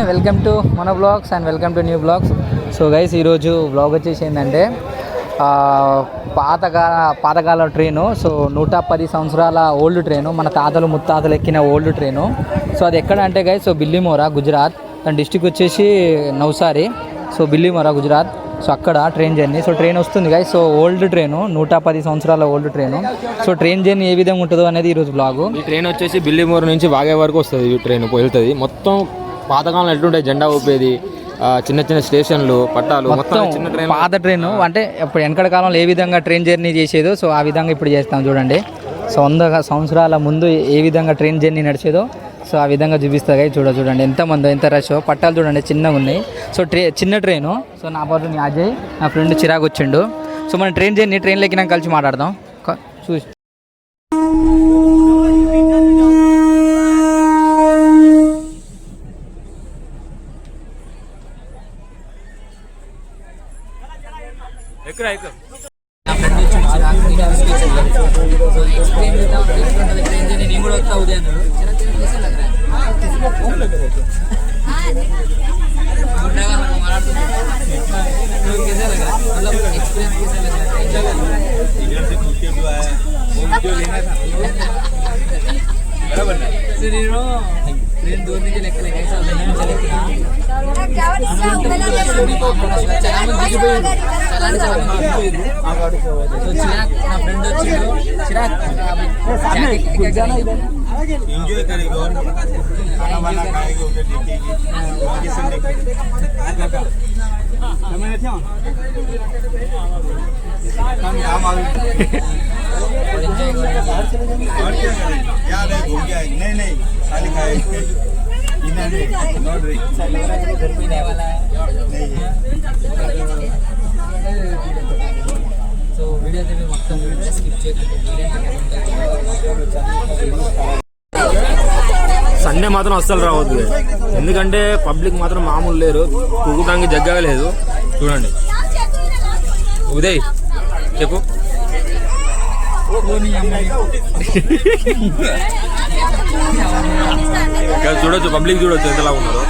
Welcome to మన blogs and welcome to new blogs. So guys ఈరోజు blog వచ్చేసి ఏంటంటే పాతకాల ట్రైను. సో 110 సంవత్సరాల ఓల్డ్ ట్రైను, మన తాతలు ముత్తాతలు ఎక్కిన ఓల్డ్ ట్రైను. సో అది ఎక్కడ అంటే గైస్ సో బిల్లిమోరా గుజరాత్, దాని డిస్టిక్ వచ్చేసి నవ్సారి. సో బిల్లిమోరా గుజరాత్. సో అక్కడ ట్రైన్ జర్నీ. సో ట్రైన్ వస్తుంది గైస్. సో ఓల్డ్ ట్రైను, 110 సంవత్సరాల old train. So train journey ఏ విధంగా ఉంటుందో అనేది ఈరోజు బ్లాగు. ఈ ట్రైన్ వచ్చేసి బిల్లిమోరా నుంచి వాగే వరకు వస్తుంది. ఈ ట్రైన్ వెళ్తుంది. మొత్తం పాతకాలంలో ఎట్లుంటాయి, జెండా ఊపేది, చిన్న చిన్న స్టేషన్లు, పట్టాలు, మొత్తం చిన్న ట్రైన్, పాత ట్రైన్. అంటే ఇప్పుడు వెనకడ కాలంలో ఏ విధంగా ట్రైన్ జర్నీ చేసేదో సో ఆ విధంగా ఇప్పుడు చేస్తాం చూడండి. సో 100 సంవత్సరాల ముందు ఏ విధంగా ట్రైన్ జర్నీ నడిచేదో సో ఆ విధంగా చూపిస్తాయి. చూడండి ఎంతమంది, ఎంత రష్. పట్టాలు చూడండి చిన్నగా ఉన్నాయి. సో చిన్న ట్రైను. సో నా పాటు అజయ్, నా ఫ్రెండ్ చిరాగ్ వచ్చిండు. సో మన ట్రైన్ జర్నీ ట్రైన్లో ఎక్కినాక కలిసి మాట్లాడదాం. చూసి నేను కూడా వస్తా ఉదయం ट्रेन दूर నుంచి లెక్కలే కైసా एंजॉय करेगा और खाना वाला खाएगा, उधर देखेगी, लोकेशन देखेगी। मैं क्या काम काम आ और क्या करें यार, घूम के आएंगे। नहीं खाली खाएंगे, इधर नहीं नॉट रही घर पे नहीं वाला नहीं है. సో వీడియో అయితే మొత్తం స్కిప్ చేయకండి. సండే మాత్రం అస్సలు రావద్దు, ఎందుకంటే పబ్లిక్ మాత్రం మామూలు లేరు, కూకటానికి జగ్గగా లేదు. చూడండి ఉదయ్ చెప్పు. చూడొచ్చు, పబ్లిక్ చూడొచ్చు ఎంతలా ఉన్నారు.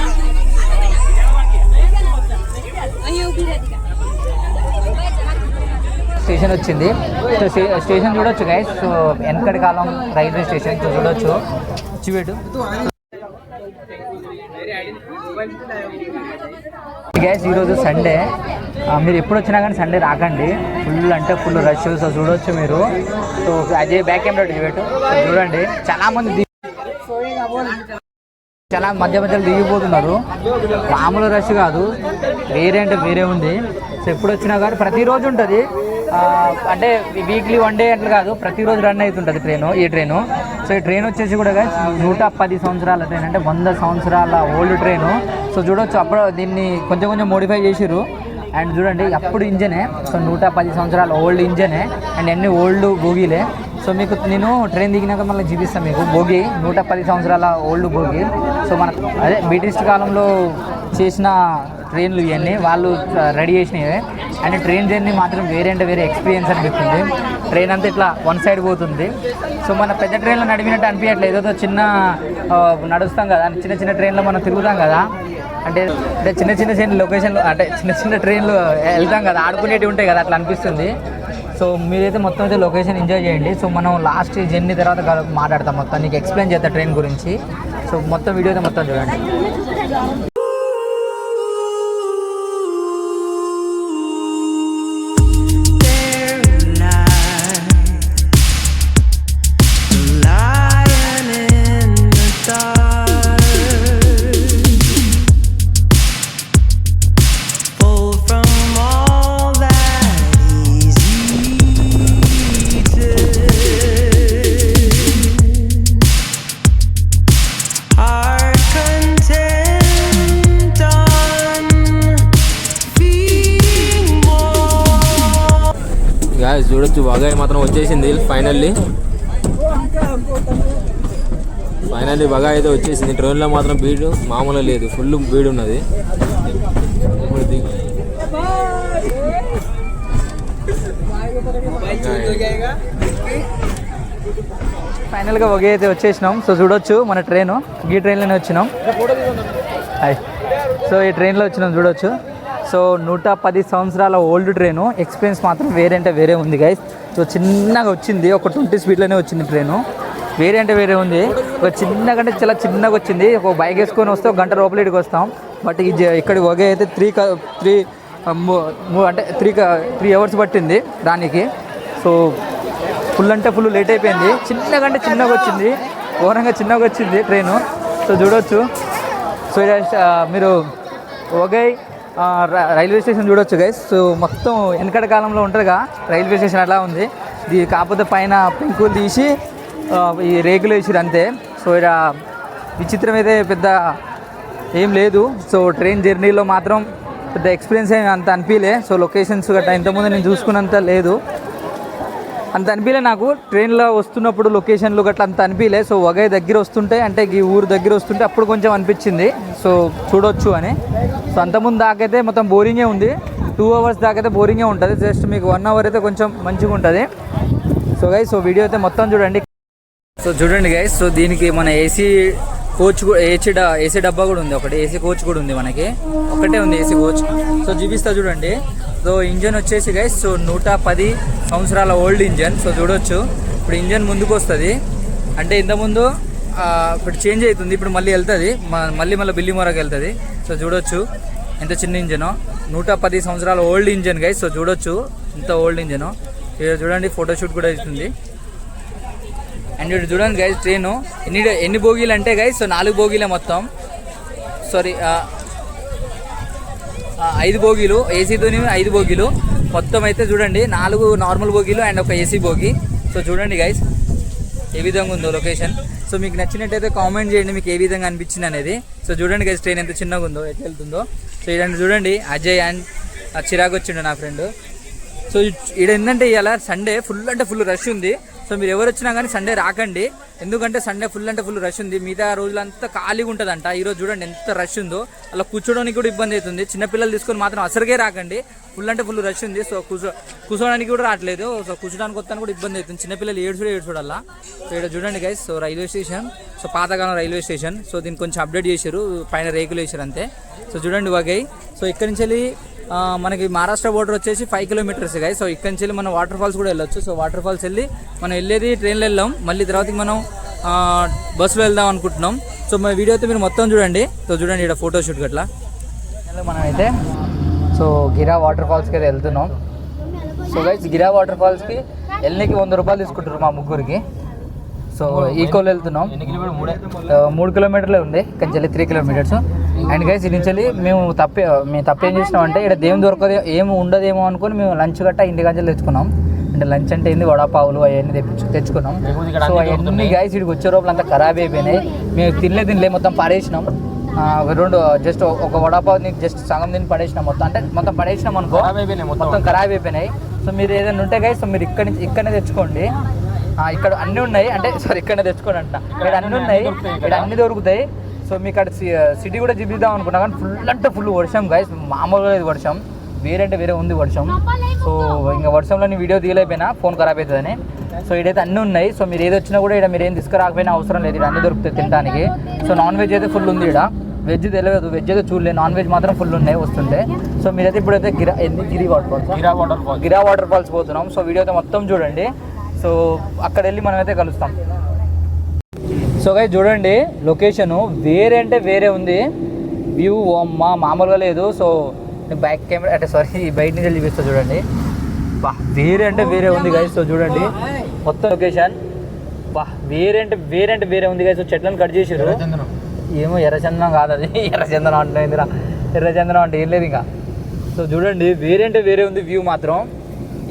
స్టేషన్ వచ్చింది. సో స్టేషన్ చూడొచ్చు గైస్. సో వెనకటి కాలం రైల్వే స్టేషన్ చూడొచ్చు. చివేటు గైస్ ఈరోజు సండే. మీరు ఎప్పుడు వచ్చినా కానీ సండే రాకండి, ఫుల్ అంటే ఫుల్ రష్. సో చూడొచ్చు మీరు. సో అదే బ్యాక్ కెమెరా చివేటు చూడండి, చాలా మధ్యలో దిగిపోతున్నారు. మామూలు రష్ కాదు, వేరే అంటే వేరే ఉంది. సో ఎప్పుడు వచ్చినా కానీ ప్రతిరోజు ఉంటుంది. అంటే వీక్లీ 1 డే అట్లా కాదు, ప్రతిరోజు రన్ అవుతుంటుంది ట్రైను, ఈ ట్రైను. సో ఈ ట్రైన్ వచ్చేసి కూడా 110 సంవత్సరాల ట్రైన్, అంటే 100 సంవత్సరాల ఓల్డ్ ట్రైను. సో చూడొచ్చు, అప్పుడు దీన్ని కొంచెం మోడిఫై చేసిర్రు. అండ్ చూడండి అప్పుడు ఇంజనే. సో 110 సంవత్సరాల ఓల్డ్ ఇంజనే అండ్ అన్ని ఓల్డ్ బోగీలే. సో మీకు నేను ట్రైన్ దిగినాక మళ్ళీ చూపిస్తాను మీకు బోగి, 110 సంవత్సరాల ఓల్డ్ బోగి. సో మన అదే బ్రిటిష్ కాలంలో చేసిన ట్రైన్లు ఇవన్నీ వాళ్ళు రెడీ చేసినవి. అండ్ ట్రైన్ జర్నీ మాత్రం వేరే అంటే వేరే ఎక్స్పీరియన్స్ అనిపిస్తుంది. ట్రైన్ అంతా ఇట్లా వన్ సైడ్ పోతుంది. సో మన పెద్ద ట్రైన్లో నడిపినట్టు అనిపించట్లేదు, ఏదో చిన్న నడుస్తాం కదా, చిన్న ట్రైన్లో మనం తిరుగుతాం కదా, అంటే చిన్న లొకేషన్లో, అంటే చిన్న ట్రైన్లు వెళ్తాం కదా, ఆడుకునేటివి ఉంటాయి కదా, అట్లా అనిపిస్తుంది. సో మీరైతే మొత్తం అయితే లొకేషన్ ఎంజాయ్ చేయండి. సో మనం లాస్ట్ జర్నీ తర్వాత మాట్లాడతాం, మొత్తం నీకు ఎక్స్ప్లెయిన్ చేస్తా ట్రైన్ గురించి. సో మొత్తం వీడియో అయితే మొత్తం చూడండి. చూడొచ్చు వాగాయి మాత్రం వచ్చేసింది. ఫైనల్లీ వగా అయితే వచ్చేసింది. ట్రైన్లో మాత్రం బీడు మామూలుగా లేదు, ఫుల్ బీడు ఉన్నది. ఫైనల్గా వగా అయితే వచ్చేసినాం. సో చూడొచ్చు మన ట్రైను, ఈ ట్రైన్లోనే వచ్చినాం. సో ఈ ట్రైన్లో వచ్చినాం చూడొచ్చు. సో 110 సంవత్సరాల ఓల్డ్ ట్రైను. ఎక్స్పీరియన్స్ మాత్రం వేరే అంటే వేరే ఉంది గైస్. సో చిన్నగా వచ్చింది, ఒక 20 స్పీడ్లోనే వచ్చింది ట్రైను. వేరే అంటే వేరే ఉంది. ఒక చిన్నగంటే చాలా చిన్నగా వచ్చింది. ఒక బైక్ వేసుకొని వస్తే 1 గంట లోపల ఇక్కడికి వస్తాం. బట్ ఇక్కడికి ఒకే అయితే 3 అవర్స్ పట్టింది దానికి. సో ఫుల్ అంటే ఫుల్ లేట్ అయిపోయింది. చిన్నగంటే చిన్నగా వచ్చింది, ఘోరంగా చిన్నగా వచ్చింది ట్రైను. సో చూడవచ్చు. సో మీరు ఒకే రైల్వే స్టేషన్ చూడొచ్చు గైస్. సో మొత్తం వెనకటి కాలంలో ఉంటుందిగా రైల్వే స్టేషన్ అలా ఉంది. ఇది కాకపోతే పైన పెంకులు తీసి ఈ రేకులు వేసిరు అంతే. సో ఇక్కడ విచిత్రం అయితే పెద్ద ఏం లేదు. సో ట్రైన్ జర్నీలో మాత్రం పెద్ద ఎక్స్పీరియన్స్ ఏమి అంత అనిపించలే. సో లొకేషన్స్ గట్రా ఇంతకుముందు నేను చూసుకున్నంత లేదు, అంత అనిపించలే నాకు. ట్రైన్లో వస్తున్నప్పుడు లొకేషన్లు గట్లా అంత అనిపించలే. సో ఒకే దగ్గర వస్తుంటే అంటే ఈ ఊరు దగ్గర వస్తుంటే అప్పుడు కొంచెం అనిపించింది సో చూడొచ్చు అని. సో అంతకుముందు దాకైతే మొత్తం బోరింగే ఉంది. 2 అవర్స్ దాకైతే బోరింగే ఉంటుంది. జస్ట్ మీకు 1 అవర్ అయితే కొంచెం మంచిగా ఉంటుంది. సో గైస్ సో వీడియో అయితే మొత్తం చూడండి. సో చూడండి గైస్. సో దీనికి మన ఏసీ కోచ్ ఏసీ డబ్బా కూడా ఉంది, ఒకటి ఏసీ కోచ్ కూడా ఉంది. మనకి ఒకటే ఉంది ఏసీ కోచ్. సో చూపిస్తా చూడండి. సో ఇంజన్ వచ్చేసి గైస్ సో 110 సంవత్సరాల ఓల్డ్ ఇంజన్. సో చూడొచ్చు. ఇప్పుడు ఇంజన్ ముందుకు వస్తుంది అంటే ఇంతకుముందు ఇప్పుడు చేంజ్ అవుతుంది, ఇప్పుడు మళ్ళీ వెళ్తుంది, మళ్ళీ బిల్లిమోరాకి వెళ్తుంది. సో చూడొచ్చు ఎంత చిన్న ఇంజను. 110 సంవత్సరాల ఓల్డ్ ఇంజన్ గైస్. సో చూడొచ్చు ఎంత ఓల్డ్ ఇంజను. ఇక్కడ చూడండి ఫోటోషూట్ కూడా అవుతుంది. అండ్ ఇక్కడ చూడండి గైస్ ట్రైను ఎన్ని బోగీలు అంటే గైస్ సో 4 బోగీలే మొత్తం. సారీ 5 బోగీలు, ఏసీతోని 5 బోగీలు మొత్తం. అయితే చూడండి 4 నార్మల్ బోగీలు అండ్ ఒక ఏసీ బోగీ. సో చూడండి గైస్ ఏ విధంగా ఉందో లొకేషన్. సో మీకు నచ్చినట్టయితే కామెంట్ చేయండి మీకు ఏ విధంగా అనిపించింది అనేది. సో చూడండి గైస్ ట్రైన్ ఎంత చిన్నగా ఉందో, ఎట్లా వెళ్తుందో. సో ఇలాంటి చూడండి అజయ్ అండ్ చిరాగ్ వచ్చిండు నా ఫ్రెండ్. సో ఇక్కడ ఏంటంటే ఇవాళ సండే ఫుల్ అంటే ఫుల్ రష్ ఉంది. సో మీరు ఎవరు వచ్చినా కానీ సండే రాకండి, ఎందుకంటే సండే ఫుల్ అంటే ఫుల్ రష్ ఉంది. మిగతా రోజులంతా ఖాళీగా ఉంటుందంట. ఈరోజు చూడండి ఎంత రష్ ఉందో, అలా కూర్చోడానికి కూడా ఇబ్బంది అవుతుంది. చిన్నపిల్లలు తీసుకొని మాత్రం అసలుకే రాకండి, ఫుల్ అంటే ఫుల్ రష్ ఉంది. సో కూర్చోడానికి కూడా రావట్లేదు. సో కూర్చోడానికి వస్తాను కూడా ఇబ్బంది అవుతుంది. చిన్నపిల్లలు ఏడ్చుడల్లా. సో ఇక్కడ చూడండి guys. So railway station, so పాతకాలం రైల్వే స్టేషన్. సో దీన్ని కొంచెం అప్డేట్ చేశారు, పైన రేకులు వేసారు అంతే. సో చూడండి వగై. సో ఇక్కడి నుంచి వెళ్ళి మనకి మహారాష్ట్ర బోర్డర్ వచ్చేసి 5 కిలోమీటర్స్ గాయ. సో ఇక్కడి నుంచి వెళ్ళి మనం వాటర్ ఫాల్స్ కూడా వెళ్ళొచ్చు. సో వాటర్ ఫాల్స్ వెళ్ళి మనం వెళ్ళేది ట్రైన్లో వెళ్ళాం, మళ్ళీ తర్వాతకి మనం బస్సులో వెళ్దాం అనుకుంటున్నాం. సో మా వీడియో అయితే మీరు మొత్తం చూడండి. సో చూడండి ఇక్కడ ఫోటోషూట్ గట్లా మనమైతే సో గిరా వాటర్ ఫాల్స్కి అయితే వెళ్తున్నాం. సో గైస్ గిరా వాటర్ ఫాల్స్కి వెళ్ళడానికి 100 రూపాయలు తీసుకుంటారు మా ముగ్గురికి. సో ఈకోలో వెళ్తున్నాం. 3 కిలోమీటర్లే ఉంది, ఇక్కడి నుంచి 3 కిలోమీటర్స్. అండ్ గైస్ ఇది నుంచి మేము తప్పేం చేసినాం అంటే ఇక్కడ దేం దొరకదు ఏమి ఉండదేమో అనుకుని మేము లంచ్ గట్టా ఇంటి గంటలు తెచ్చుకున్నాం. అంటే లంచ్ అంటే ఏంది వడాపావులు అవన్నీ తెచ్చుకున్నాం. సో అవన్నీ గైస్ ఇక్కడికి వచ్చే లోపల అంతా ఖరాబ్ అయిపోయినాయి. మేము తినలే మొత్తం పడేసినాం. జస్ట్ ఒక వడాపావు జస్ట్ సగం తిని పడేసినాం మొత్తం. అంటే మొత్తం పడేసినాం అనుకో, మొత్తం ఖరాబ్ అయిపోయినాయి. సో మీరు ఏదైనా ఉంటే గైస్ సో మీరు ఇక్కడనే తెచ్చుకోండి. ఇక్కడ అన్నీ ఉన్నాయి, అంటే సారీ ఇక్కడనే తెచ్చుకోండి అంట. ఇక్కడ అన్నీ ఉన్నాయి, ఇక్కడ అన్నీ దొరుకుతాయి. సో మీకు అక్కడ సిటీ కూడా చూపిద్దాం అనుకున్నా కానీ ఫుల్ అంటే ఫుల్ వర్షం గైస్, మామూలుగా లేదు వర్షం, వేరే అంటే వేరే ఉంది వర్షం. సో ఇంకా వర్షంలో నేను వీడియో తీయలేకపోయినా ఫోన్ ఖరాబ్ అవుతుందని. సో ఇక్కడైతే అన్నీ ఉన్నాయి. సో మీరు ఏది వచ్చినా కూడా ఇక్కడ మీరు ఏం తీసుకురాకపోయినా అవసరం లేదు, ఇక్కడ అన్నీ దొరుకుతాయి తినడానికి. సో నాన్ వెజ్ అయితే ఫుల్ ఉంది ఇక్కడ, వెజ్ తెలియదు, వెజ్ అయితే చూడలేదు, నాన్ వెజ్ మాత్రం ఫుల్ ఉన్నాయి వస్తుంటే. సో మీరైతే ఇప్పుడైతే గిరా వాటర్ ఫాల్స్ పోతున్నాం. సో వీడియో అయితే మొత్తం చూడండి. సో అక్కడ వెళ్ళి మనమైతే కలుస్తాం. సో గైస్ చూడండి లొకేషను వేరే అంటే వేరే ఉంది, వ్యూ మామూలుగా లేదు. సో బ్యాక్ కెమెరా అంటే సారీ బయట నుంచి చూపిస్తా చూడండి. వేరే అంటే వేరే ఉంది గైస్. సో చూడండి మొత్తం లొకేషన్ వేరే అంటే వేరే ఉంది గైస్. సో చెట్లను కట్ చేసారు, ఏమో ఎర్రచందనం కాదు అది, ఎర్రచందనం అంటున్నా, ఎర్రచందనం అంటే ఏం లేదు ఇంకా. సో చూడండి వేరే అంటే వేరే ఉంది వ్యూ మాత్రం.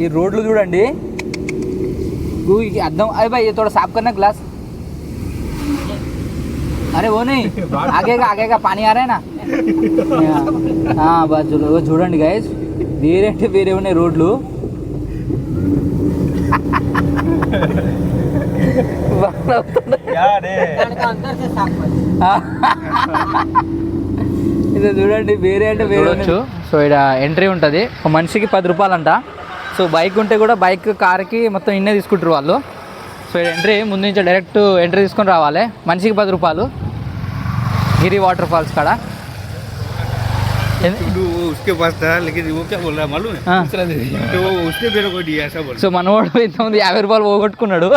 ఈ రోడ్లు చూడండి, అర్థం అరే భాई ये थोड़ा साफ करना ग्लास, अरे वो नहीं आगे का पानी आ रहा है ना. बस చూడండి గైస్ వేరే అంటే వేరే ఉన్నాయి రోడ్లు. ఇది చూడండి వేరే అంటే వేరే. సో ఇక్కడ ఎంట్రీ ఉంటుంది, ఒక మనిషికి 10 రూపాయలు అంట. సో బైక్ ఉంటే కూడా బైక్ కార్కి మొత్తం ఇన్నే తీసుకుంటారు వాళ్ళు. సో ఎంట్రీ ముందు నుంచి డైరెక్ట్ ఎంట్రీ తీసుకొని రావాలి, మనిషికి 10 రూపాయలు. గిరి వాటర్ ఫాల్స్ కాడ तो उसके पास था लेकिन वो क्या बोल रहा है मालूम है हाँ। तो वो उसने मेरे को दिया ऐसा बोल సో మనవాడు ఇంతకుముందు 50 రూపాయలు పోగొట్టుకున్నాడు.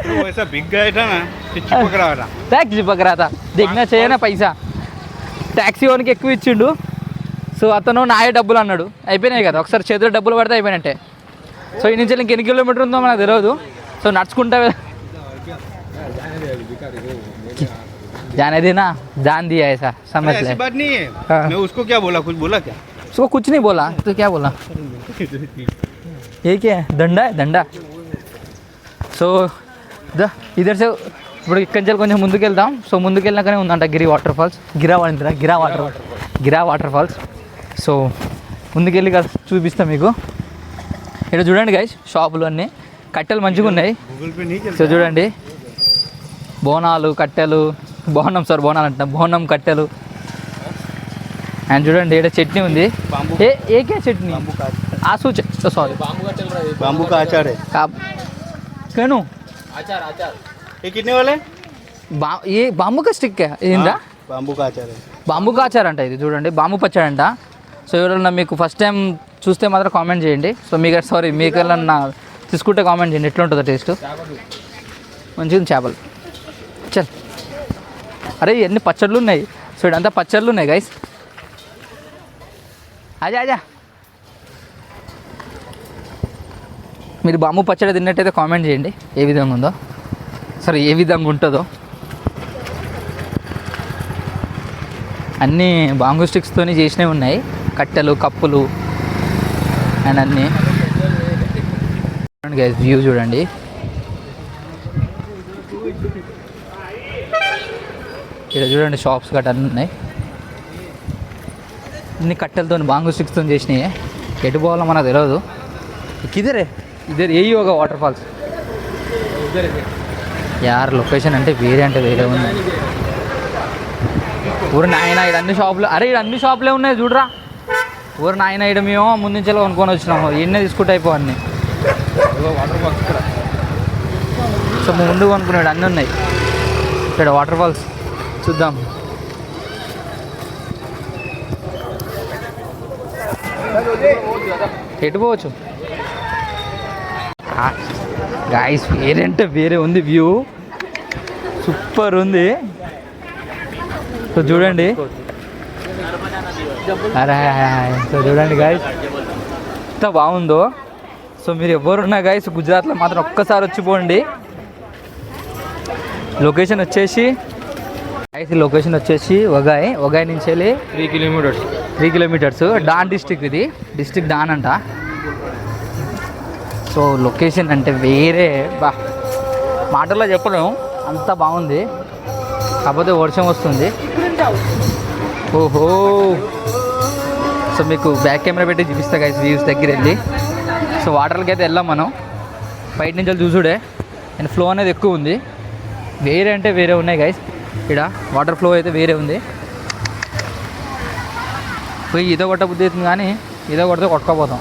तो वो ऐसा बिक गया था ना कि चिपक रहा था ట్యాక్సీ పక్కరాత దిగ్నా చేయనా పైసా ట్యాక్సీ వానికి ఎక్కువ ఇచ్చిండు. సో అతను నాయే డబ్బులు అన్నాడు, అయిపోయినాయి కదా, ఒకసారి చేతిలో డబ్బులు పడితే అయిపోయినట్టే. సో ఈ నుంచి ఇంకెన్ని కిలోమీటర్ ఉందో మనకు తెలియదు. సో నడుచుకుంటా जाने देना, जान दिया ऐसा समझ ऐसी ले. बात नहीं है हाँ। मैं उसको क्या बोला कुछ बोला क्या उसको कुछ नहीं बोला तो क्या बोला, ये क्या है, डंडा है डंडा. సో ఇదర్ సే ఇప్పుడు ఇక్కడి నుంచి కొంచెం ముందుకు వెళ్దాం. సో ముందుకు వెళ్ళినాకనే ఉందంట గిరి వాటర్ ఫాల్స్, గిరా వాటర్ ఫాల్స్. సో ముందుకెళ్ళి చూపిస్తాం మీకు. ఇక్కడ చూడండి గైస్, షాపులు అన్నీ, కట్టెలు మంచిగా ఉన్నాయి. गूगल पे नहीं సో చూడండి బోనాలు కట్టెలు, బోనాలు అంటున్నాం, బోనం కట్టెలు. అండ్ చూడండి ఇక్కడ చట్నీ ఉంది. ఏకే చట్నీ ఆసు సారీ बाम्बू का अचार है కేను ये कितने वाले ఏ బాంబు కా స్టిక్ ఏందా, बाम्बू का अचार है బాంబు కాచారు అంట. ఇది చూడండి బాంబు పచ్చడి అంట. సో ఎవరైనా మీకు ఫస్ట్ టైం చూస్తే మాత్రం కామెంట్ చేయండి. సో మీకు మీకు ఎవరైనా తీసుకుంటే కామెంట్ చేయండి ఎట్లా ఉంటుందో టేస్ట్. మంచిగా చేపలు చల్. అరే ఎన్ని పచ్చళ్ళు ఉన్నాయి. సో ఇదంతా పచ్చళ్ళు ఉన్నాయి గైస్. ఆజా మీరు బాంబు పచ్చడి తిన్నట్టయితే కామెంట్ చేయండి ఏ విధంగా ఉందో, సరే ఏ విధంగా ఉంటుందో. అన్నీ బాంబు స్టిక్స్తోని చేసినవి ఉన్నాయి, కట్టెలు కప్పులు అండ్ అన్నీ. చూడండి గైస్, వ్యూ చూడండి. ఇక్కడ చూడండి షాప్స్ గట్రా అన్నీ ఉన్నాయి. ఇన్ని కట్టెలతో బాంబు స్టిక్స్తో చేసినాయి. ఎటు పోవాలో మనకు తెలియదు. ఇద్దరే యही होगा వాటర్ ఫాల్స్ యార్. లొకేషన్ అంటే వేరే ఉంది. ఊరు నాయన ఇక్కడ అన్ని షాపులు, అరే ఇక్కడ అన్ని షాపులే ఉన్నాయి చూడరా. ఊరు నాయన ఇక్కడ మేము ముందు నుంచి కొనుక్కొని వచ్చినాము, ఎన్నే తీసుకుంటే అయిపోవన్నీ. వాటర్ ఫాల్స్ ఇక్కడ. సో ముందు కొనుక్కున్నాడు, అన్నీ ఉన్నాయి ఇక్కడ వాటర్ ఫాల్స్. చూద్దాం. ఎటు పోవచ్చు గాయస్, వేరే అంటే వేరే ఉంది వ్యూ, సూపర్ ఉంది. సో చూడండి, అరే సో చూడండి గాయస్ ఎంత బాగుందో. సో మీరు ఎవరున్నా గాయస్ గుజరాత్లో మాత్రం ఒక్కసారి వచ్చిపోండి. లొకేషన్ వచ్చేసి ఒగాయ్ నుంచి వెళ్ళి 3 కిలోమీటర్స్ డాన్ డిస్టిక్. ఇది డిస్టిక్ డాన్ అంట. సో లొకేషన్ అంటే వేరే, మాటల్లో చెప్పలేము, అంత బాగుంది. కాకపోతే వర్షం వస్తుంది. ఓహో. సో మీకు బ్యాక్ కెమెరా పెట్టి చూపిస్తా గైస్ వ్యూస్ దగ్గర వెళ్ళి. సో వాటర్లకి అయితే వెళ్ళాం మనం, బయట నుంచి వెళ్ళి చూసుడే. అండ్ ఫ్లో అనేది ఎక్కువ ఉంది, వేరే అంటే వేరే ఉన్నాయి గైస్. ఇక్కడ వాటర్ ఫ్లో అయితే వేరే ఉంది. పోయి ఈత కొట్ట బుద్ధి అవుతుంది, కానీ ఈత కొడితే కొట్టుకోపోతాం.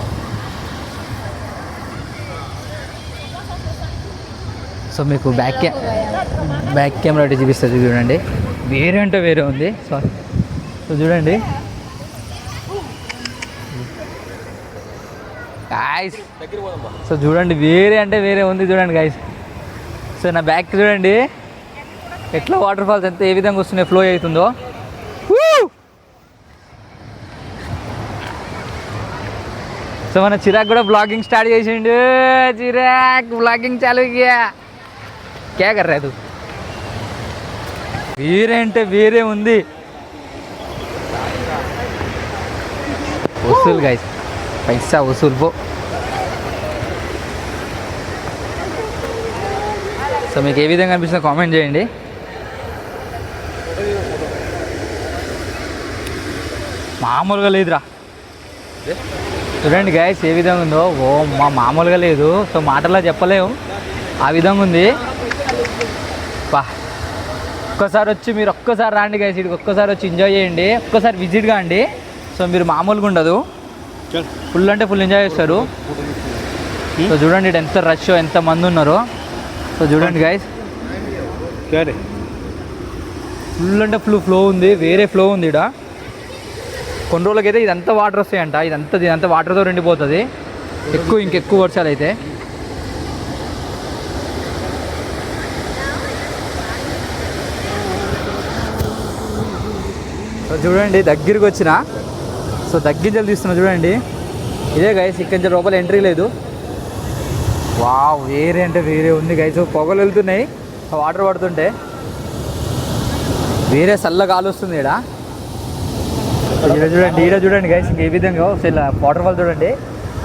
సో మీకు బ్యాక్ కెమెరా పెట్టి చూపిస్తుంది చూడండి, వేరే అంటే వేరే ఉంది. సో చూడండి గాయ్స్, సో చూడండి వేరే అంటే వేరే ఉంది చూడండి గాయ్స్. సో నా బ్యాక్ చూడండి ఎట్లా వాటర్ ఫాల్స్ ఎంత ఏ విధంగా వస్తున్నాయి, ఫ్లో అవుతుందో. సో మన చిరాక్ కూడా బ్లాగింగ్ స్టార్ట్ చేసిండు. చిరాక్ బ్లాగింగ్ చాలు క్యా కర్ రా తు. వేరే అంటే వేరే ఉంది. వసూలు గైస్, పైసా వసూలు పో. సో మీకు ఏ విధంగా అనిపిస్తుందో కామెంట్ చేయండి. మామూలుగా లేదురా, చూడండి గైస్ ఏ విధంగా ఉందో. ఓ మామూలుగా లేదు. సో మాటల్లో చెప్పలేము, ఆ విధంగా ఉంది. ఒక్కసారి వచ్చి మీరు ఒక్కసారి రాండి గైస్, ఇక్కడికి ఒక్కసారి వచ్చి ఎంజాయ్ చేయండి, ఒక్కసారి విజిట్ కాండి. సో మీరు మామూలుగా ఉండదు, ఫుల్ అంటే ఫుల్ ఎంజాయ్ చేస్తారు. సో చూడండి ఎంత రష్, ఎంత మంది ఉన్నారో. సో చూడండి గైస్, ఫుల్ అంటే ఫుల్ ఫ్లో ఉంది, వేరే ఫ్లో ఉంది ఇక్కడ. కొన్ని రోజులకైతే ఇదంతా వాటర్ వస్తాయంట, ఇదంతా వాటర్తో నిండిపోతుంది ఇంకెక్కువ వర్షాలు అయితే. చూడండి దగ్గరికి వచ్చిన, సో దగ్గింజలు తీస్తున్నా చూడండి. ఇదే గైస్, ఇక్కడి నుంచి లోపల ఎంట్రీ లేదు. వావ్, వేరే అంటే వేరే ఉంది గైస్. పొగలు వెళ్తున్నాయి వాటర్ పడుతుంటే, వేరే చల్ల గాలి వస్తుంది ఈడ చూడండి. ఈడ చూడండి గైస్, ఏ విధంగా ఇలా వాటర్ ఫాల్ చూడండి,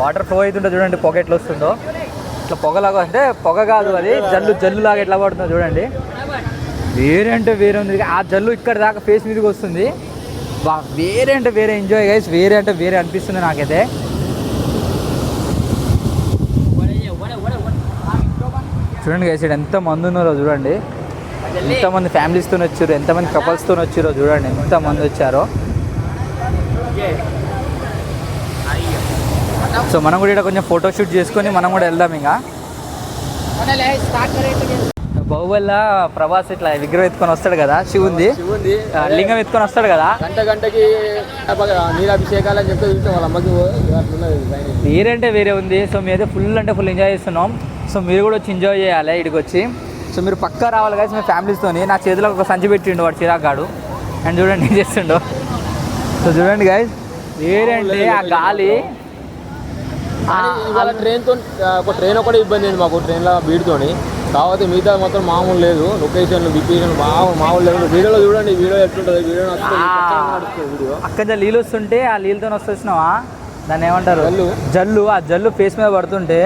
వాటర్ ఫ్లో అవుతుంటే చూడండి పొగ ఎట్లా వస్తుందో. ఇట్లా పొగలాగా అంటే పొగ కాదు, అది జల్లు లాగా ఎట్లా పడుతుందో చూడండి. వేరే అంటే వేరే ఉంది. ఆ జల్లు ఇక్కడ దాకా ఫేస్ మీదకి వస్తుంది. వేరే అంటే వేరే ఎంజాయ్ గైస్, వేరే అంటే వేరే అనిపిస్తుంది నాకైతే. చూడండి గైస్, ఇక్కడ ఎంతమంది ఉన్నారో చూడండి, ఎంతమంది ఫ్యామిలీస్తో వచ్చారో, ఎంతమంది కపుల్స్తో వచ్చారో చూడండి, ఎంతమంది వచ్చారో. సో మనం కూడా ఇక్కడ కొంచెం ఫోటోషూట్ చేసుకొని మనం కూడా వెళ్దాం. ఇంకా బాహుబలిలో ప్రభాస్ ఇట్లా విగ్రహం ఎత్తుకొని వస్తాడు కదా, శివుంది లింగం ఎత్తుకొని వస్తాడు కదా, గంటకి నీరాభిషేకాలు అని చెప్తే వాళ్ళ అమ్మకి వేరే అంటే వేరే ఉంది. సో మేమైతే ఫుల్ అంటే ఫుల్ ఎంజాయ్ చేస్తున్నాం. సో మీరు కూడా వచ్చి ఎంజాయ్ చేయాలి ఇక్కడికి వచ్చి. సో మీరు పక్కా రావాలి కదా మీ ఫ్యామిలీస్తోని. నా చేతిలో ఒక సంచి పెట్టిండు వాడు చిరాకాడు, అండ్ చూడండి ఏం చేస్తుండో. సో చూడండి గైస్, వేరే అంటే ఆ గాలి. ఇవాళ ట్రైన్ ఒకటి ఇబ్బంది అయింది మాకు, ట్రైన్లో బీడ్తోని. కాకపోతే మిగతా మొత్తం మామూలు లేదు, లొకేషన్లు బికేషన్ మామూలు లేదు. వీడియోలో చూడండి, వీడియో ఎట్లుంటుంది, వీడియో వీడియో అక్కడ నీళ్ళు వస్తుంటే ఆ నీళ్ళతో వస్తున్నావా, దాన్ని ఏమంటారు, జల్లు. ఆ జల్లు ఫేస్ మీద పడుతుంటే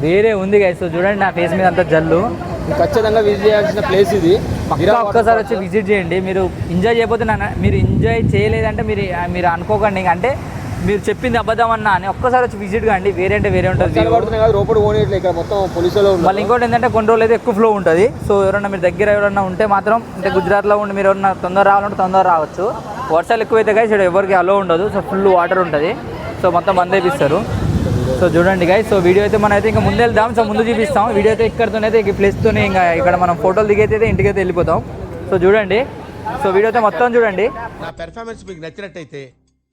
వేరే ఉంది గైస్. చూడండి నా ఫేస్ మీద అంతా జల్లు. ఖచ్చితంగా విజిట్ చేయాల్సిన ప్లేస్ ఇది. ఒక్కసారి వచ్చి విజిట్ చేయండి. మీరు ఎంజాయ్ చేయకపోతే మీరు ఎంజాయ్ చేయలేదంటే మీరు అనుకోకండి, అంటే మీరు చెప్పింది అబద్ధం అన్నా అని. ఒక్కసారి వచ్చి విజిట్ కాండి, వేరే అంటే వేరే ఉంటుంది. రోపడు ఇక్కడ మొత్తం పోలీసులో. మళ్ళీ ఇంకోటి ఏంటంటే కొన్ని రోజులు అయితే ఎక్కువ ఫ్లో ఉంటుంది. సో ఎవరన్నా మీరు దగ్గర ఎవరన్నా ఉంటే మాత్రం, అంటే గుజరాత్లో ఉండి మీరు ఎవరన్నా తొందర రావాలంటే తొందర రావచ్చు. వర్షాలు ఎక్కువైతే గైస్ ఇక్కడ ఎవరికి అలో ఉండదు. సో ఫుల్ వాటర్ ఉంటుంది. సో మొత్తం మందేపిస్తారు. సో చూడండి గైస్, సో వీడియో అయితే మనం అయితే ఇంకా ముందు వెళ్దాం. సో ముందు చూపిస్తాం వీడియో అయితే. ఇక్కడతోనైతే ఈ ప్లేస్తోనే ఇంకా ఇక్కడ మనం ఫోటోలు దిగైతే ఇంటికైతే వెళ్ళిపోతాం. సో చూడండి, సో వీడియో అయితే మొత్తం చూడండి. నా పెర్ఫార్మెన్స్ మీకు నచ్చినట్టయితే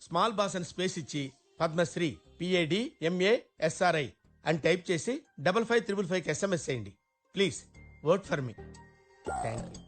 స్మాల్ బాస్ అని స్పేస్ ఇచ్చి పద్మశ్రీ PADMASRI అని టైప్ చేసి 555555కి SMS చేయండి. Please vote for me. Thank you.